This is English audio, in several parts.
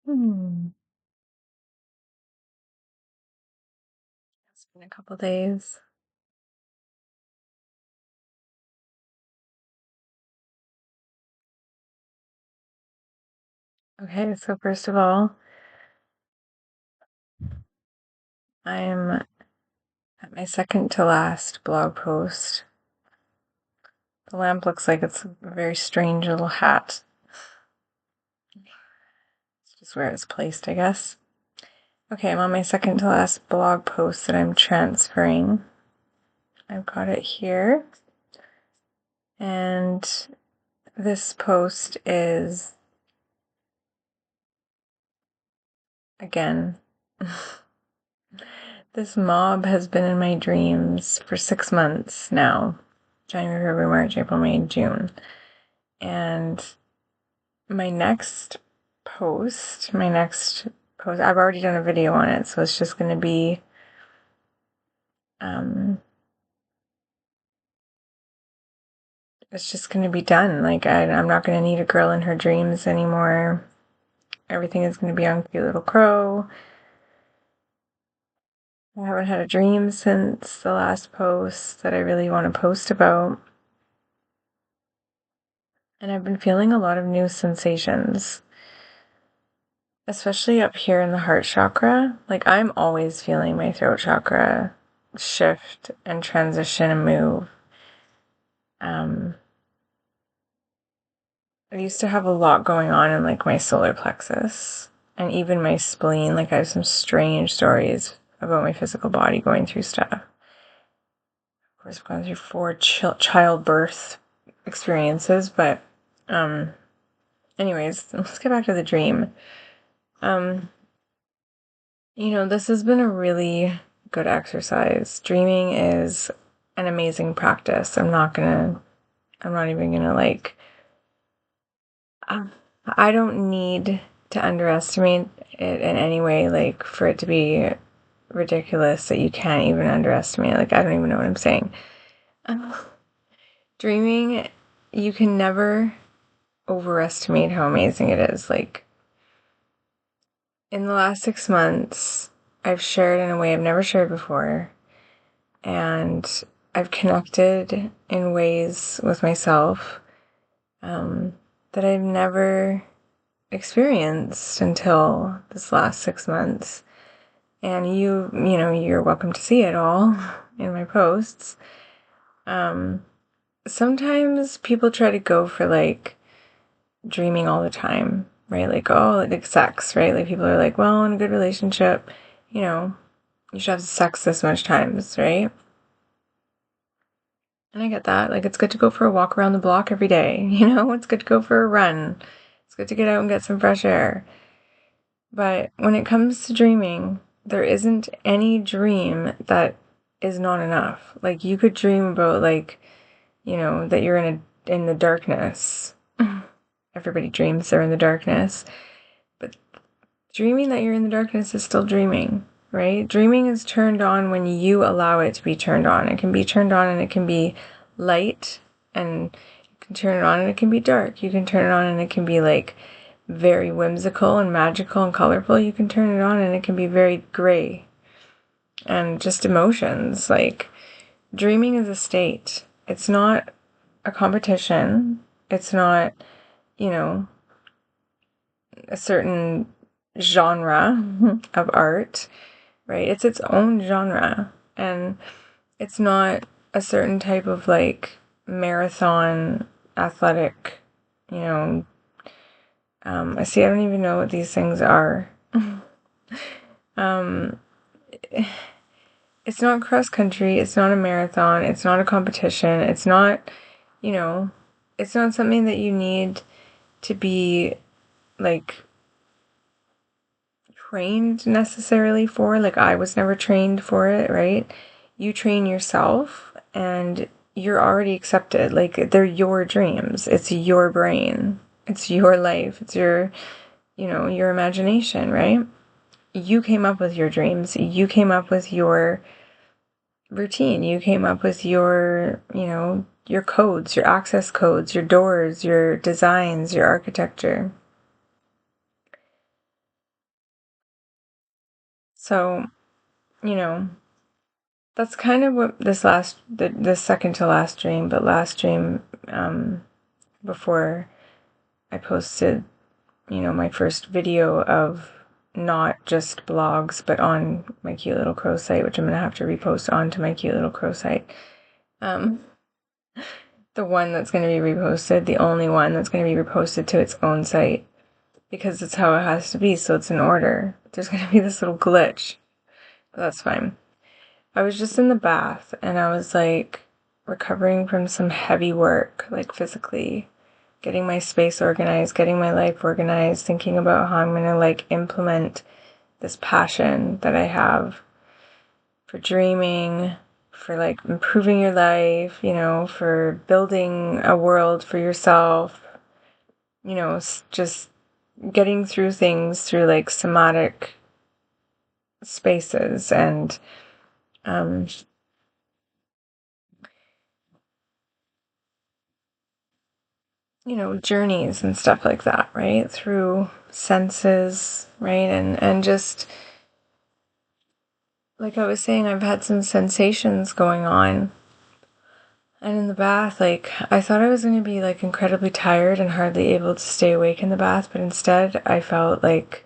It's been a couple days. Okay, so first of all, I'm at my second to last blog post. The lamp looks like it's a very strange little hat. It's just where it's placed, I guess. Okay, I'm on my second to last blog post that I'm transferring. I've got it here. And this post is, again, this mob has been in my dreams for 6 months now. January, February, March, April, May, June. And my next post, I've already done a video on it, so it's just going to be, it's just going to be done. Like, I'm not going to need a girl in her dreams anymore. Everything is going to be on Cute Little Crow. I haven't had a dream since the last post that I really want to post about. And I've been feeling a lot of new sensations, especially up here in the heart chakra. Like, I'm always feeling my throat chakra shift and transition and move. I used to have a lot going on in like my solar plexus and even my spleen. Like, I have some strange stories about my physical body going through stuff. Of course, I've gone through 4 childbirth experiences, but anyways, let's get back to the dream. This has been a really good exercise. Dreaming is an amazing practice. I'm not even gonna like, I don't need to underestimate it in any way, like for it to be ridiculous that you can't even underestimate. Like, I don't even know what I'm saying. Dreaming, you can never overestimate how amazing it is. Like, in the last 6 months, I've shared in a way I've never shared before, and I've connected in ways with myself that I've never experienced until this last 6 months. And you're welcome to see it all in my posts. Sometimes people try to go for like dreaming all the time, right? Like, oh, like sex, right? Like, people are like, well, in a good relationship, you should have sex this much times, right? And I get that. Like, it's good to go for a walk around the block every day, It's good to go for a run. It's good to get out and get some fresh air. But when it comes to dreaming, there isn't any dream that is not enough. Like, you could dream about, like, that you're in the darkness. Everybody dreams they're in the darkness. But dreaming that you're in the darkness is still dreaming, right? Dreaming is turned on when you allow it to be turned on. It can be turned on and it can be light, and you can turn it on and it can be dark. You can turn it on and it can be like very whimsical and magical and colorful. You can turn it on and it can be very gray and just emotions. Like, dreaming is a state. It's not a competition. It's not, a certain genre of art, right? It's its own genre, and it's not a certain type of like marathon athletic, I see, I don't even know what these things are. It's not cross country, it's not a marathon, it's not a competition, it's not, it's not something that you need to be like trained necessarily for. Like, I was never trained for it, right? You train yourself and you're already accepted. Like, they're your dreams. It's your brain. It's your life. It's your, your imagination, right? You came up with your dreams. You came up with your routine. You came up with your, your codes, your access codes, your doors, your designs, your architecture. So, you know, that's kind of what this second to last dream, but last dream, before I posted, my first video of not just blogs, but on my Cute Little Crow site, which I'm going to have to repost onto my Cute Little Crow site. The one that's going to be reposted, the only one that's going to be reposted to its own site, because it's how it has to be, so it's in order. There's going to be this little glitch, but that's fine. I was just in the bath, and I was, like, recovering from some heavy work, like, physically, getting my space organized, getting my life organized, thinking about how I'm going to, like, implement this passion that I have for dreaming, for, like, improving your life, for building a world for yourself, just getting through things through, like, somatic spaces and, journeys and stuff like that, right? Through senses, right? And just, like I was saying, I've had some sensations going on. And in the bath, like, I thought I was going to be, like, incredibly tired and hardly able to stay awake in the bath, but instead I felt, like,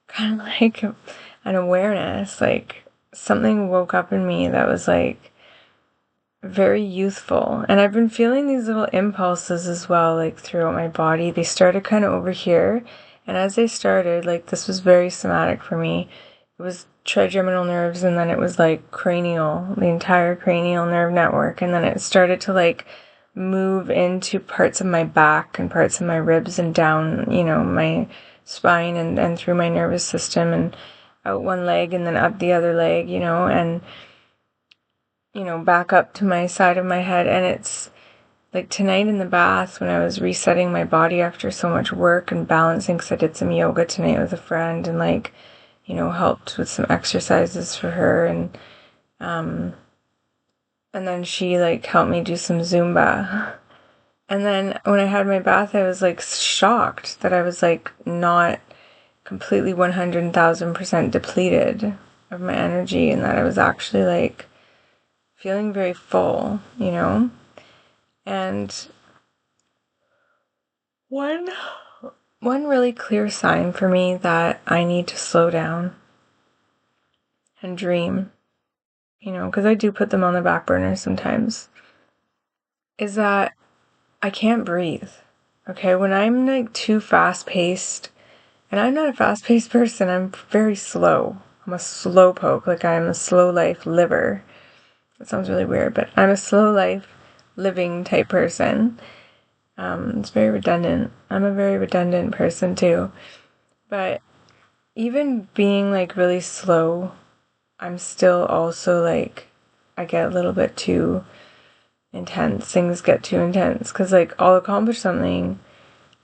kind of like an awareness, like, something woke up in me that was, like, very youthful. And I've been feeling these little impulses as well, like, throughout my body. They started kind of over here, and as they started, like, this was very somatic for me. It was trigeminal nerves, and then it was, like, cranial, the entire cranial nerve network, and then it started to, like, move into parts of my back and parts of my ribs and down, my spine and through my nervous system and out one leg and then up the other leg, and back up to my side of my head. And it's like tonight in the bath when I was resetting my body after so much work and balancing, because I did some yoga tonight with a friend and, like, helped with some exercises for her, and then she, like, helped me do some Zumba. And then when I had my bath, I was, like, shocked that I was, like, not completely 100,000% depleted of my energy, and that I was actually, like, feeling very full, And one really clear sign for me that I need to slow down and dream, because I do put them on the back burner sometimes, is that I can't breathe. Okay, when I'm, like, too fast-paced, and I'm not a fast-paced person, I'm very slow. I'm a slow poke, like I'm a slow life liver. That sounds really weird, but I'm a slow life living type person. It's very redundant. I'm a very redundant person too. But even being, like, really slow, I'm still also, like, I get a little bit too intense. Things get too intense because, like, I'll accomplish something,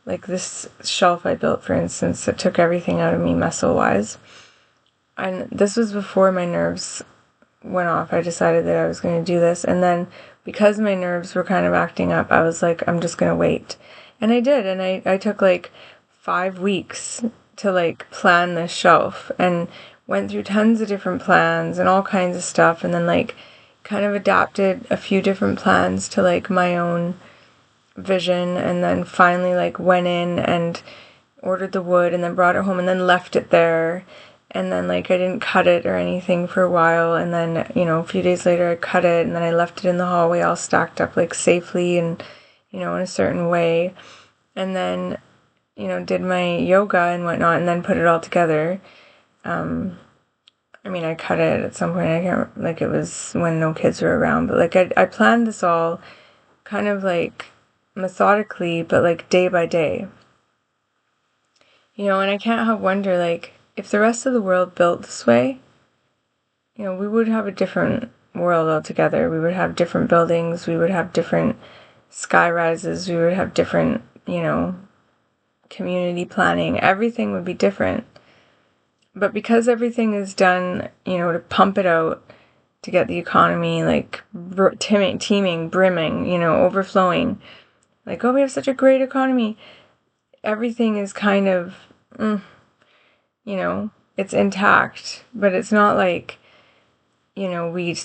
like this shelf I built, for instance, that took everything out of me muscle-wise. And this was before my nerves went off. I decided that I was going to do this. And then because my nerves were kind of acting up, I was like, I'm just going to wait. And I did. And I took, like, 5 weeks to, like, plan this shelf and went through tons of different plans and all kinds of stuff. And then, like, kind of adapted a few different plans to, like, my own vision, and then finally, like, went in and ordered the wood and then brought it home and then left it there. And then, like, I didn't cut it or anything for a while, and then, a few days later I cut it, and then I left it in the hallway all stacked up, like, safely and, in a certain way. And then, did my yoga and whatnot, and then put it all together. I mean, I cut it at some point. I can't, like, it was when no kids were around, but, like, I planned this all kind of, like, methodically, but, like, day by day. And I can't help wonder, like, if the rest of the world built this way, we would have a different world altogether. We would have different buildings, we would have different sky rises, we would have different, community planning. Everything would be different. But because everything is done, to pump it out, to get the economy, like, teeming, brimming, overflowing, like, oh, we have such a great economy. Everything is kind of, it's intact, but it's not like, you know, we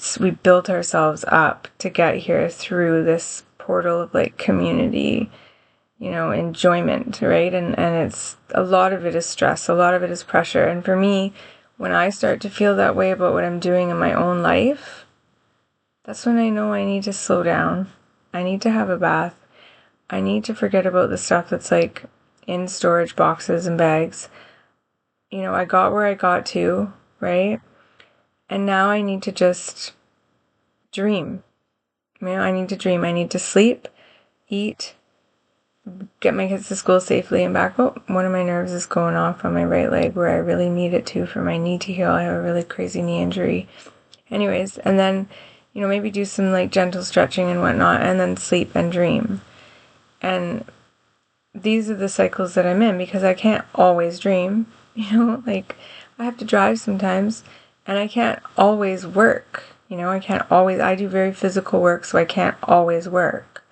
built ourselves up to get here through this portal of like community, you know, enjoyment, right? And it's, a lot of it is stress, a lot of it is pressure. And for me, when I start to feel that way about what I'm doing in my own life, that's when I know I need to slow down. I need to have a bath. I need to forget about the stuff that's like in storage boxes and bags. You know, I got where I got to, right? And now I need to just dream. You know, I need to dream. I need to sleep, eat, get my kids to school safely and back. Oh, one of my nerves is going off on my right leg where I really need it to for my knee to heal. I have a really crazy knee injury. Anyways, and then, you know, maybe do some like gentle stretching and whatnot, and then sleep and dream. And these are the cycles that I'm in because I can't always dream. You know, like I have to drive sometimes and I can't always work. You know, I do very physical work, so I can't always work.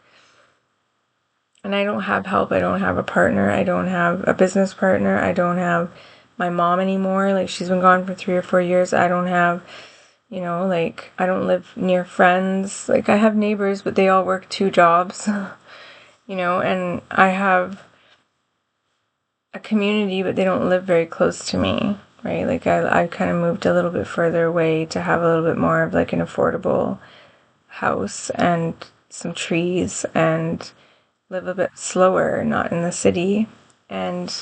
And I don't have help. I don't have a partner. I don't have a business partner. I don't have my mom anymore. Like, she's been gone for 3 or 4 years. I don't have, you know, like, I don't live near friends. Like, I have neighbors, but they all work 2 jobs, you know, and I have a community, but they don't live very close to me, right? Like, I kind of moved a little bit further away to have a little bit more of like an affordable house and some trees and live a bit slower, not in the city. And,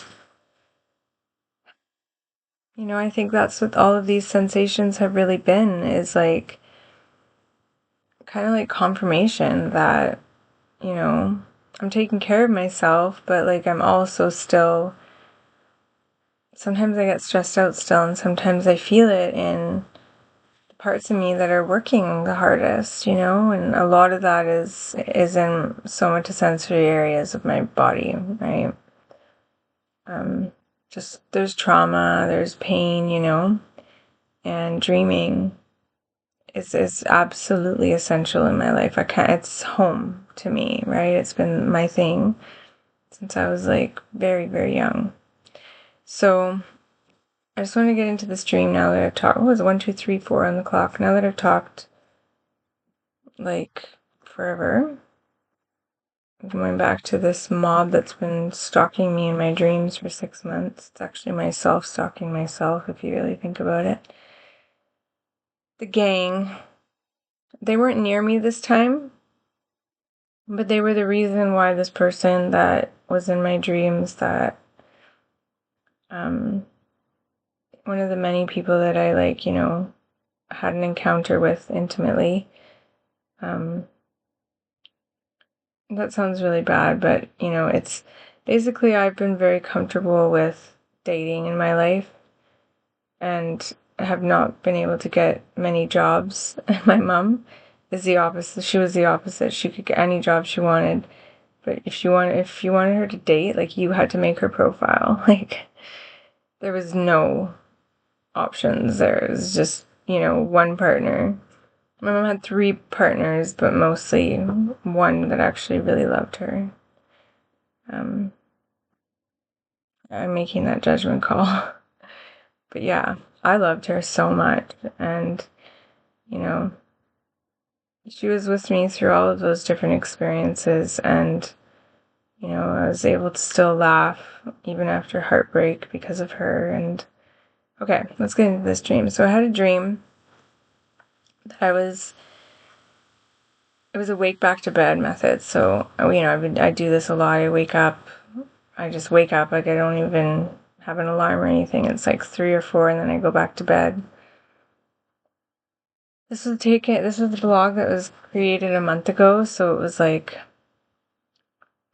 you know, I think that's what all of these sensations have really been, is like kind of like confirmation that, you know, I'm taking care of myself, but like I'm also still, sometimes I get stressed out still, and sometimes I feel it in the parts of me that are working the hardest, you know, and a lot of that is in somatosensory areas of my body, right? Just there's trauma, there's pain, you know, and dreaming is absolutely essential in my life. It's home to me, right? It's been my thing since I was like very, very young. So I just want to get into this dream now that I've talked. What was it? 1, 2, 3, 4 on the clock. Now that I've talked like forever, I'm going back to this mob that's been stalking me in my dreams for 6 months. It's actually myself stalking myself, if you really think about it. The gang, they weren't near me this time, but they were the reason why this person that was in my dreams, that one of the many people that I, like, you know, had an encounter with intimately. That sounds really bad, but, you know, it's basically, I've been very comfortable with dating in my life and have not been able to get many jobs. My mom is the opposite. She was the opposite. She could get any job she wanted, but if you wanted her to date, like, you had to make her profile. Like, there was no options. There was just, you know, one partner. My mom had 3 partners, but mostly one that actually really loved her. I'm making that judgment call. But yeah, I loved her so much. And, you know, she was with me through all of those different experiences. And, you know, I was able to still laugh even after heartbreak because of her. And okay, let's get into this dream. So I had a dream that it was a wake back to bed method. So, you know, I do this a lot. I just wake up, like I don't even have an alarm or anything. It's like 3 or 4 and then I go back to bed. This was the blog that was created a month ago, so it was like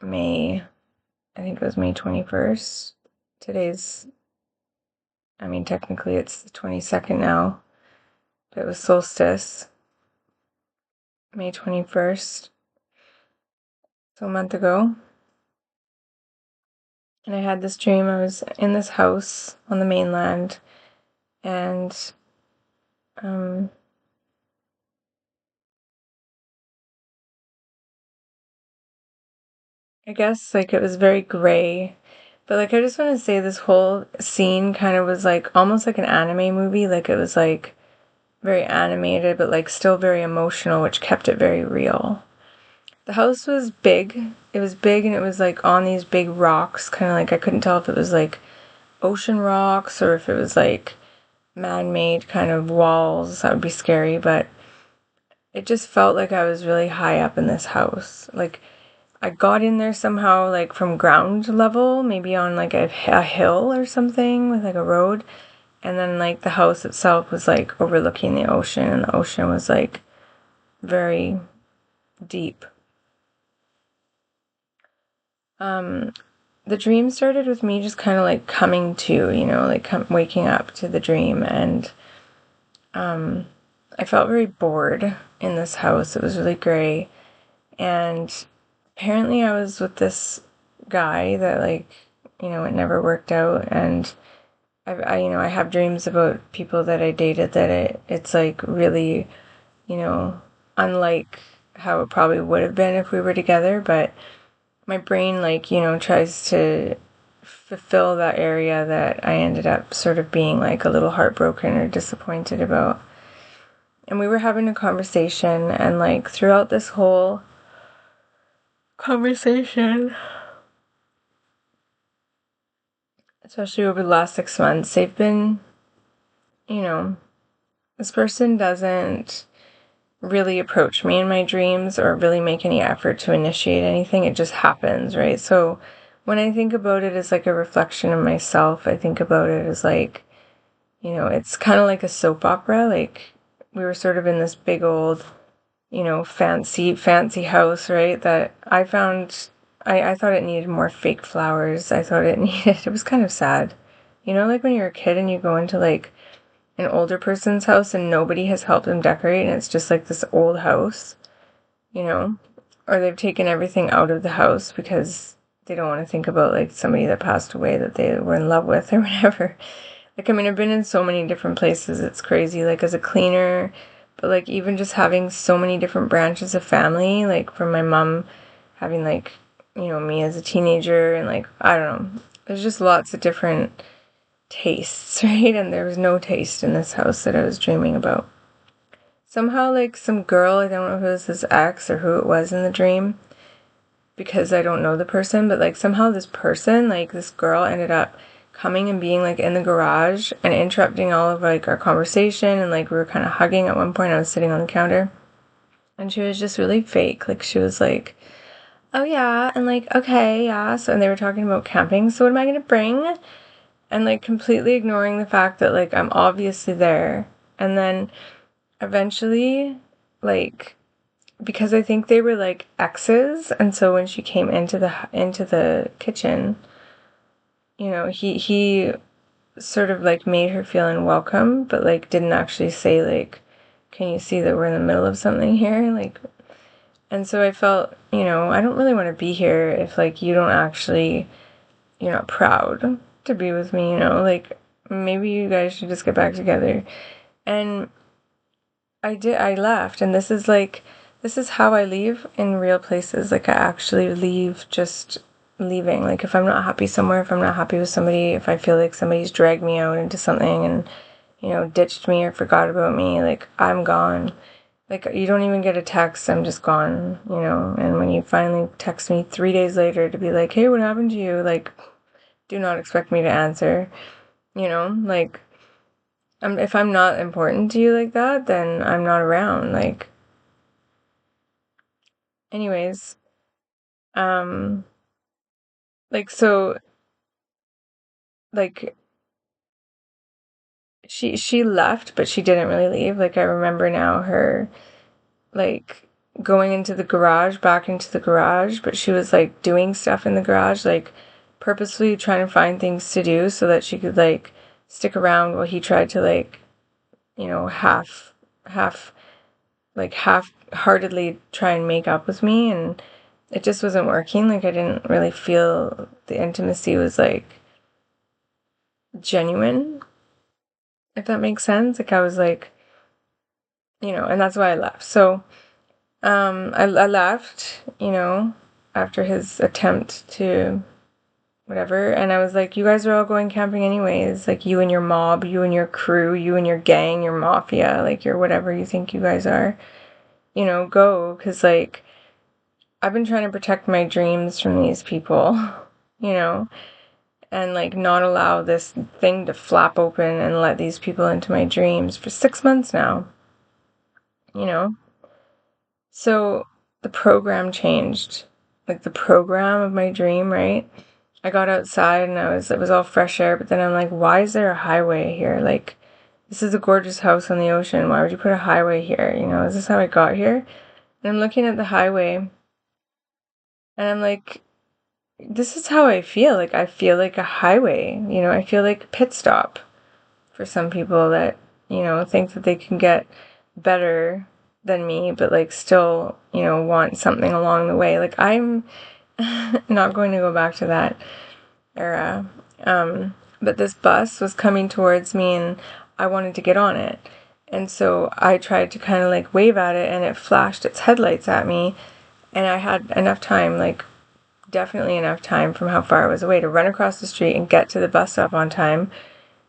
I think it was May 21st. Technically it's the 22nd now, but it was solstice, May 21st, so a month ago. And I had this dream. I was in this house on the mainland, and I guess like it was very gray, But like, I just want to say this whole scene kind of was like almost like an anime movie. Like, it was like very animated, but like still very emotional, which kept it very real. The house was big. It was big, and it was like on these big rocks, kind of like I couldn't tell if it was like ocean rocks or if it was like man-made kind of walls. That would be scary, but it just felt like I was really high up in this house. Like, I got in there somehow, like from ground level, maybe on like a hill or something with like a road. And then like the house itself was like overlooking the ocean, and the ocean was like very deep. The dream started with me just kind of like coming to, like waking up to the dream, and I felt very bored in this house. It was really gray, and apparently I was with this guy that like, it never worked out, and I have dreams about people that I dated that it's like really, unlike how it probably would have been if we were together, but my brain like, tries to fulfill that area that I ended up sort of being like a little heartbroken or disappointed about. And we were having a conversation, and like throughout this whole conversation, especially over the last 6 months, they've been, this person doesn't really approach me in my dreams or really make any effort to initiate anything. It just happens, right? So when I think about it as like a reflection of myself, I think about it as like, it's kind of like a soap opera. Like, we were sort of in this big old, fancy house, right? That I found, I thought it needed more fake flowers. I thought it was kind of sad. Like when you're a kid and you go into like an older person's house and nobody has helped them decorate, and it's just like this old house, or they've taken everything out of the house because they don't want to think about like somebody that passed away that they were in love with or whatever. Like, I mean, I've been in so many different places, it's crazy, like as a cleaner, but like even just having so many different branches of family, like from my mom having like, me as a teenager, and like, I don't know, there's just lots of different tastes, right? And there was no taste in this house that I was dreaming about. Somehow, like, some girl, I don't know if it was his ex or who it was in the dream, because I don't know the person, but like somehow this person, like this girl, ended up coming and being like in the garage and interrupting all of like our conversation, and like we were kind of hugging at one point. I was sitting on the counter, and she was just really fake. Like, she was like, oh yeah, and like, okay, yeah. So, and they were talking about camping. So what am I going to bring? And like completely ignoring the fact that like I'm obviously there. And then eventually, like, because I think they were like exes, and so when she came into the kitchen, he sort of like made her feel unwelcome, but like didn't actually say like, can you see that we're in the middle of something here? Like, and so I felt, I don't really want to be here if like you don't actually, you're not proud to be with me, like maybe you guys should just get back together. And I left, and this is how I leave in real places. Like, I actually leave just leaving. Like, if I'm not happy somewhere, if I'm not happy with somebody, if I feel like somebody's dragged me out into something and, ditched me or forgot about me, like, I'm gone. Like, you don't even get a text, I'm just gone, and when you finally text me 3 days later to be like, hey, what happened to you? Like, do not expect me to answer, like, if I'm not important to you like that, then I'm not around. Like, anyways, like, so, like, she left, but she didn't really leave. Like, I remember now her, like, going into the garage, back into the garage, but she was, like, doing stuff in the garage, like, purposely trying to find things to do so that she could, like, stick around while he tried to, like, half half-heartedly try and make up with me, and it just wasn't working. Like, I didn't really feel the intimacy was like genuine, if that makes sense. Like, I was like, and that's why I left. So I left, after his attempt to whatever. And I was like, you guys are all going camping anyways. Like, you and your mob, you and your crew, you and your gang, your mafia, like, your whatever you think you guys are. You know, go. Because, like, I've been trying to protect my dreams from these people, you know, and, like, not allow this thing to flap open and let these people into my dreams for 6 months now, you know? So the program changed. Like, the program of my dream, right? I got outside and it was all fresh air, but then I'm like, why is there a highway here? Like, this is a gorgeous house on the ocean. Why would you put a highway here? You know, is this how I got here? And I'm looking at the highway and I'm like, this is how I feel. Like, I feel like a highway, you know, I feel like a pit stop for some people that, you know, think that they can get better than me, but like still, you know, want something along the way. Like, I'm not going to go back to that era. But this bus was coming towards me and I wanted to get on it. And so I tried to kind of like wave at it and it flashed its headlights at me. And I had enough time, like definitely enough time from how far I was away to run across the street and get to the bus stop on time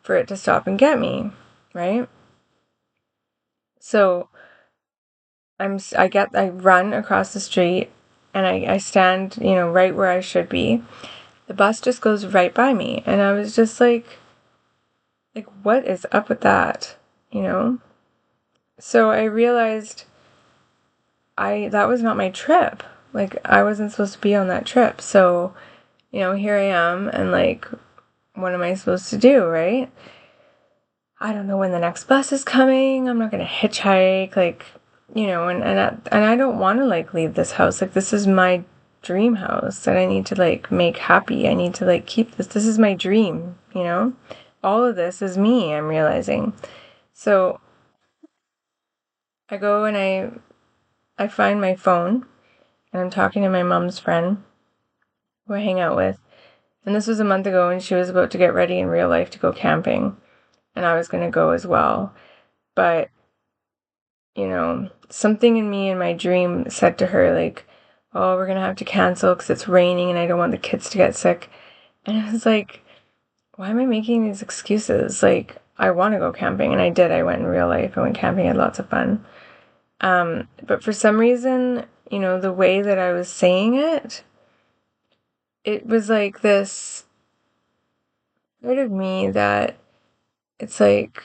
for it to stop and get me, right? So I run across the street and I stand, you know, right where I should be. The bus just goes right by me. And I was just like, what is up with that? You know? So I realized that was not my trip. Like, I wasn't supposed to be on that trip. So, you know, here I am, and like, what am I supposed to do, right? I don't know when the next bus is coming. I'm not gonna hitchhike, like, you know, and I don't want to like leave this house. Like, this is my dream house that I need to like make happy. I need to like keep this. This is my dream, you know? All of this is me, I'm realizing. So I go and I find my phone and I'm talking to my mom's friend who I hang out with. And this was a month ago and she was about to get ready in real life to go camping. And I was going to go as well. But, you know, something in me in my dream said to her, like, oh, we're going to have to cancel because it's raining and I don't want the kids to get sick. And I was like, why am I making these excuses? Like, I want to go camping. And I did. I went in real life. I went camping. I had lots of fun. But for some reason, you know, the way that I was saying it was like this part of me that it's like,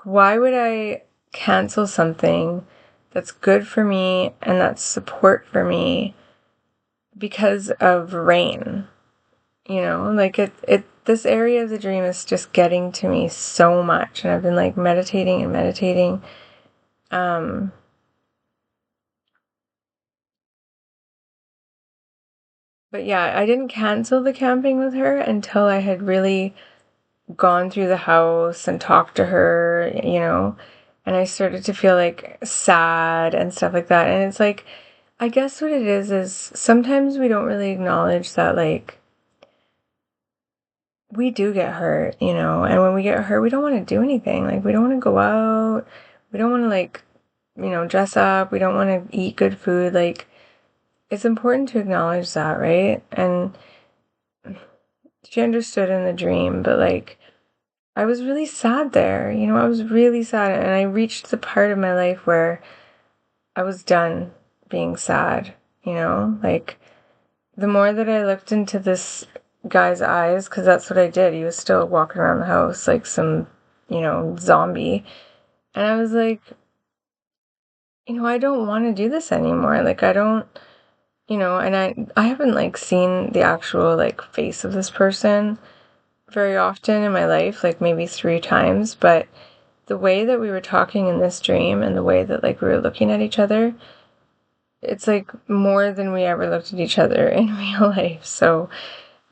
why would I cancel something that's good for me and that's support for me because of rain? You know, like this area of the dream is just getting to me so much. And I've been like meditating and meditating. But yeah, I didn't cancel the camping with her until I had really gone through the house and talked to her, you know, and I started to feel like sad and stuff like that. And it's like, I guess what it is sometimes we don't really acknowledge that, like, we do get hurt, you know, and when we get hurt, we don't want to do anything. Like, we don't want to go out, we don't want to, like, you know, dress up, we don't want to eat good food. Like, it's important to acknowledge that, right? And she understood in the dream, but like, I was really sad there. You know, I was really sad. And I reached the part of my life where I was done being sad. You know, like, the more that I looked into this guy's eyes, because that's what I did, he was still walking around the house like some, you know, zombie. And I was like, you know, I don't want to do this anymore. Like, I don't, you know, and I haven't like seen the actual like face of this person very often in my life, like maybe 3 times, but the way that we were talking in this dream and the way that like we were looking at each other, it's like more than we ever looked at each other in real life. So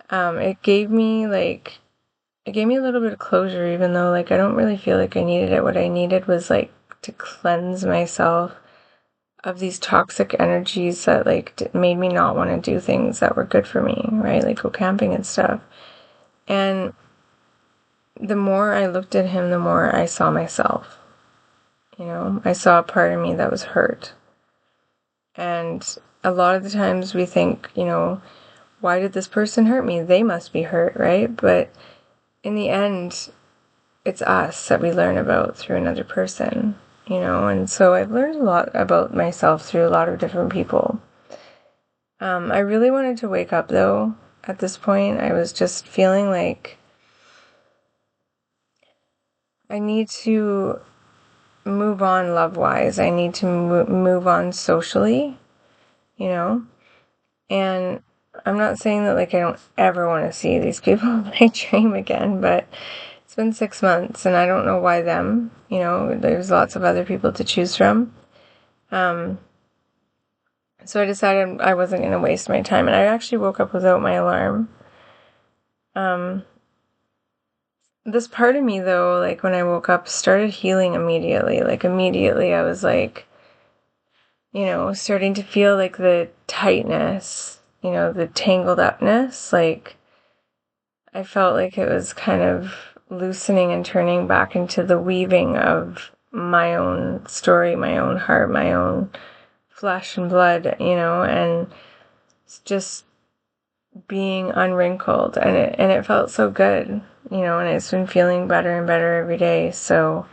it gave me a little bit of closure, even though like I don't really feel like I needed it. What I needed was like to cleanse myself of these toxic energies that like made me not want to do things that were good for me, right? Like go camping and stuff. And the more I looked at him, the more I saw myself. You know, I saw a part of me that was hurt. And a lot of the times we think, why did this person hurt me? They must be hurt, right? But in the end, it's us that we learn about through another person, and so I've learned a lot about myself through a lot of different people. I really wanted to wake up, though. At this point, I was just feeling like I need to move on love-wise. I need to move on socially, and I'm not saying that, like, I don't ever want to see these people in my dream again, but it's been 6 months, and I don't know why them. There's lots of other people to choose from. So I decided I wasn't going to waste my time, and I actually woke up without my alarm. This part of me, though, like, when I woke up, started healing immediately. Like, immediately I was like, starting to feel like the tightness, the tangled upness. Like, I felt like it was kind of loosening and turning back into the weaving of my own story, my own heart, my own flesh and blood, and it's just being unwrinkled, and it felt so good, and it's been feeling better and better every day. So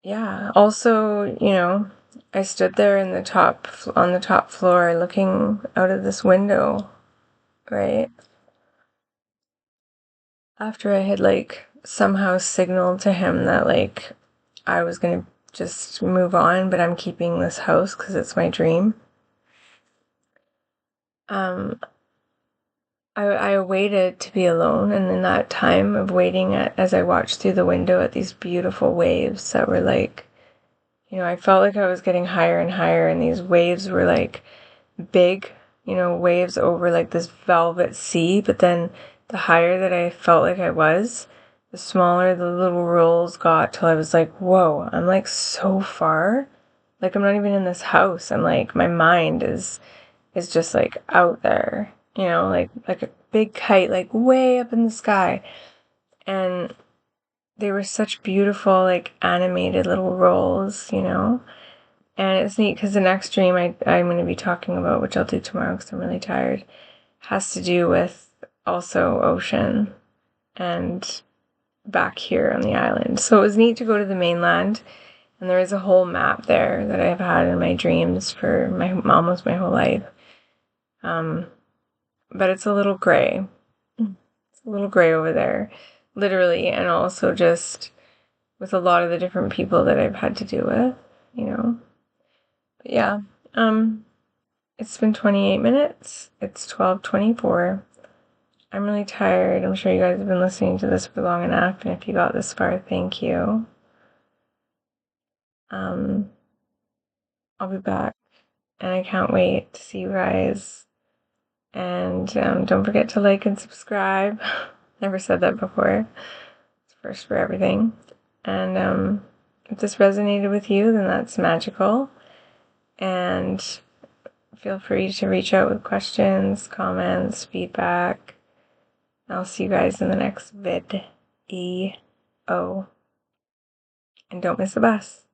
yeah, also, I stood there on the top floor looking out of this window, right? After I had, like, somehow signaled to him that, like, I was gonna just move on, but I'm keeping this house because it's my dream. I waited to be alone, and in that time of waiting, as I watched through the window at these beautiful waves that were like, I felt like I was getting higher and higher, and these waves were like big, waves over like this velvet sea, but then the higher that I felt like I was, the smaller the little rolls got, till I was like, whoa, I'm like so far. Like, I'm not even in this house. I'm like, my mind is just like out there, like a big kite, like way up in the sky. And they were such beautiful, like, animated little rolls, And it's neat because the next dream I'm going to be talking about, which I'll do tomorrow because I'm really tired, has to do with also ocean and back here on the island. So it was neat to go to the mainland, and there is a whole map there that I've had in my dreams for almost my whole life. But it's a little gray. It's a little gray over there, literally, and also just with a lot of the different people that I've had to deal with, But yeah, it's been 28 minutes. It's 12:24. I'm really tired. I'm sure you guys have been listening to this for long enough, and if you got this far, thank you. I'll be back, and I can't wait to see you guys. And don't forget to like and subscribe. Never said that before. It's first for everything. And if this resonated with you, then that's magical. And feel free to reach out with questions, comments, feedback. I'll see you guys in the next video. And don't miss the bus.